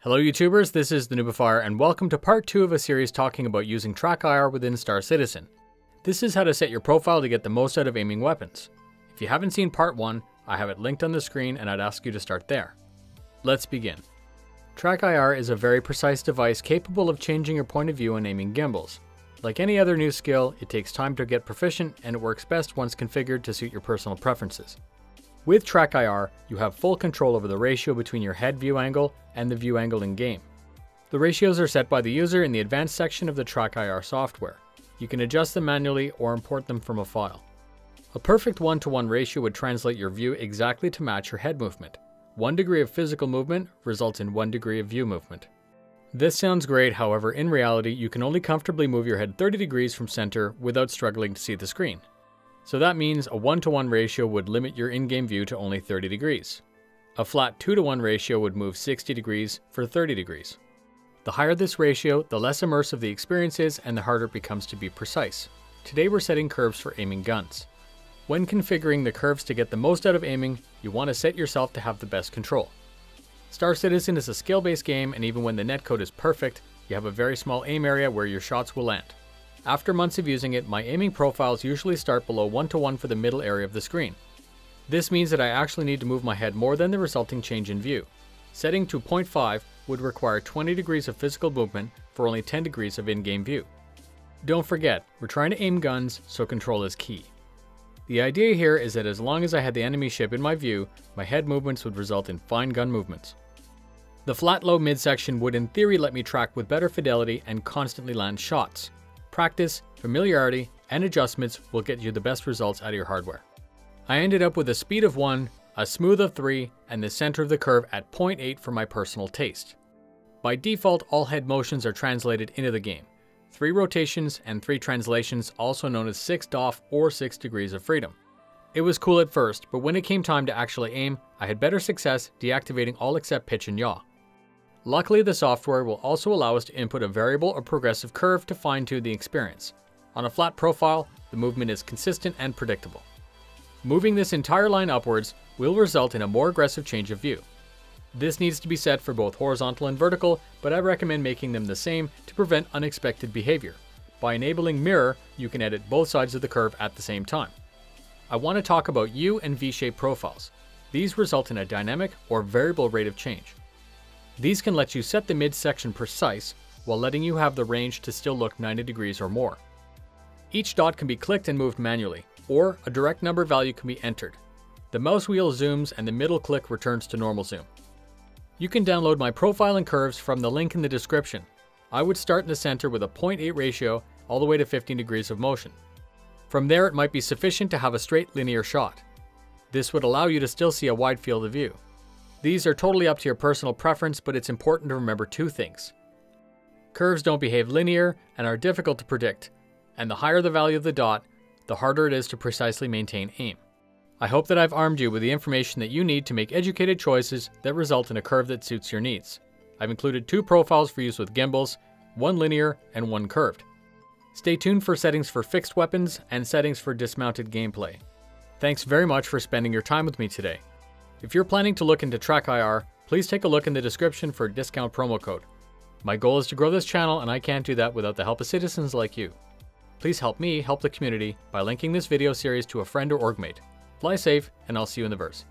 Hello YouTubers, this is the Noobifier and welcome to part 2 of a series talking about using TrackIR within Star Citizen. This is how to set your profile to get the most out of aiming weapons. If you haven't seen part 1, I have it linked on the screen and I'd ask you to start there. Let's begin. TrackIR is a very precise device capable of changing your point of view when aiming gimbals. Like any other new skill, it takes time to get proficient and it works best once configured to suit your personal preferences. With TrackIR, you have full control over the ratio between your head view angle and the view angle in game. The ratios are set by the user in the advanced section of the TrackIR software. You can adjust them manually or import them from a file. A perfect 1-to-1 ratio would translate your view exactly to match your head movement. 1 degree of physical movement results in 1 degree of view movement. This sounds great, however, in reality, you can only comfortably move your head 30 degrees from center without struggling to see the screen. So that means a 1-to-1 ratio would limit your in-game view to only 30 degrees. A flat 2-to-1 ratio would move 60 degrees for 30 degrees. The higher this ratio, the less immersive the experience is and the harder it becomes to be precise. Today we're setting curves for aiming guns. When configuring the curves to get the most out of aiming, you want to set yourself to have the best control. Star Citizen is a skill-based game, and even when the netcode is perfect, you have a very small aim area where your shots will land. After months of using it, my aiming profiles usually start below 1-to-1 for the middle area of the screen. This means that I actually need to move my head more than the resulting change in view. Setting to 0.5 would require 20 degrees of physical movement for only 10 degrees of in-game view. Don't forget, we're trying to aim guns, so control is key. The idea here is that as long as I had the enemy ship in my view, my head movements would result in fine gun movements. The flat low midsection would in theory let me track with better fidelity and constantly land shots. Practice, familiarity, and adjustments will get you the best results out of your hardware. I ended up with a speed of 1, a smooth of 3, and the center of the curve at 0.8 for my personal taste. By default, all head motions are translated into the game. 3 rotations and 3 translations, also known as 6 DOF or 6 degrees of freedom. It was cool at first, but when it came time to actually aim, I had better success deactivating all except pitch and yaw. Luckily, the software will also allow us to input a variable or progressive curve to fine-tune the experience. On a flat profile, the movement is consistent and predictable. Moving this entire line upwards will result in a more aggressive change of view. This needs to be set for both horizontal and vertical, but I recommend making them the same to prevent unexpected behavior. By enabling mirror, you can edit both sides of the curve at the same time. I want to talk about U and V-shape profiles. These result in a dynamic or variable rate of change. These can let you set the midsection precise while letting you have the range to still look 90 degrees or more. Each dot can be clicked and moved manually, or a direct number value can be entered. The mouse wheel zooms and the middle click returns to normal zoom. You can download my profile and curves from the link in the description. I would start in the center with a 0.8 ratio all the way to 15 degrees of motion. From there, it might be sufficient to have a straight linear shot. This would allow you to still see a wide field of view. These are totally up to your personal preference, but it's important to remember 2 things. Curves don't behave linear and are difficult to predict, and the higher the value of the dot, the harder it is to precisely maintain aim. I hope that I've armed you with the information that you need to make educated choices that result in a curve that suits your needs. I've included 2 profiles for use with gimbals, 1 linear and 1 curved. Stay tuned for settings for fixed weapons and settings for dismounted gameplay. Thanks very much for spending your time with me today. If you're planning to look into TrackIR, please take a look in the description for a discount promo code. My goal is to grow this channel, and I can't do that without the help of citizens like you. Please help me help the community by linking this video series to a friend or org mate. Fly safe, and I'll see you in the verse.